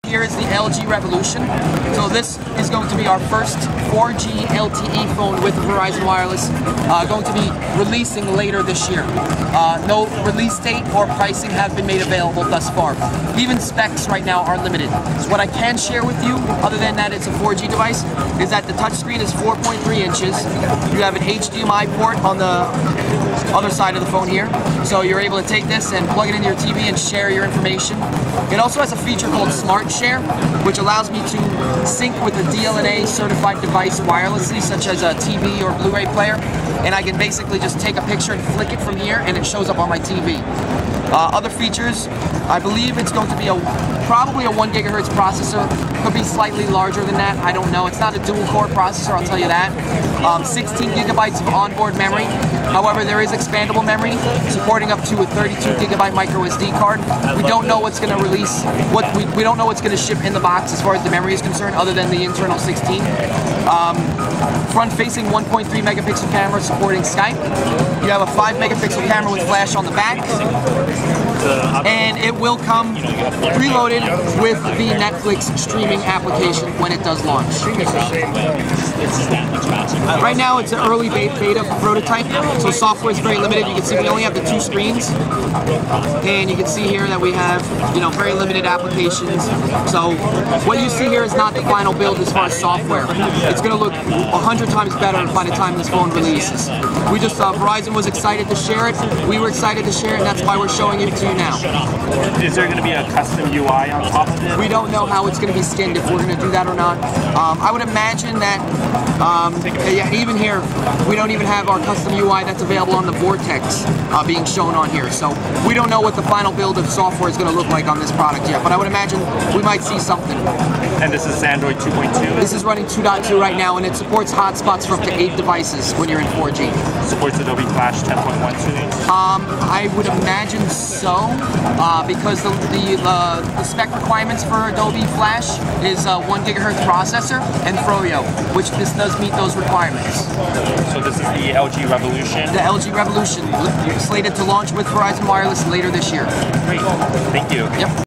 Here is the LG Revolution. So this is going to be our first 4G LTE phone with Verizon Wireless, going to be releasing later this year. No release date or pricing have been made available thus far. Even specs right now are limited. So what I can share with you, other than that it's a 4G device, is that the touchscreen is 4.3 inches. You have an HDMI port on the other side of the phone here. So you're able to take this and plug it into your TV and share your information. It also has a feature called Smart Share, which allows me to sync with a DLNA certified device wirelessly, such as a TV or Blu-ray player, and I can basically just take a picture and flick it from here and it shows up on my TV. Other features, I believe it's going to be probably a 1 gigahertz processor. Could be slightly larger than that, I don't know. It's not a dual-core processor, I'll tell you that. 16 gigabytes of onboard memory. However, there is expandable memory, supporting up to a 32 gigabyte micro SD card. We don't know what's going to release, we don't know what's going to ship in the box as far as the memory is concerned, other than the internal 16. Front-facing 1.3 megapixel camera supporting Skype. You have a 5 megapixel camera with flash on the back. And it will come preloaded with the Netflix streaming application when it does launch. Right now it's an early beta prototype, so software is very limited. You can see we only have the 2 screens, and you can see here that we have, very limited applications. So what you see here is not the final build as far as software. It's going to look 100 times better by the time this phone releases. We just Verizon was excited to share it. We were excited to share it, and that's why we're showing it to you now. Is there going to be a custom UI on top of it? We don't know how it's going to be skinned, if we're going to do that or not. I would imagine that, even here, we don't even have our custom UI that's available on the Vortex being shown on here. So we don't know what the final build of software is going to look like on this product yet, but I would imagine we might see something. And this is Android 2.2? This is running 2.2 right now, and it supports hotspots for up to 8 devices when you're in 4G. Supports Adobe Flash 10.12? I would imagine so, because the spec requirements for Adobe Flash is 1 gigahertz processor and Froyo, which this does meet those requirements. So this is the LG Revolution? The LG Revolution, slated to launch with Verizon Wireless later this year. Great. Thank you. Yep.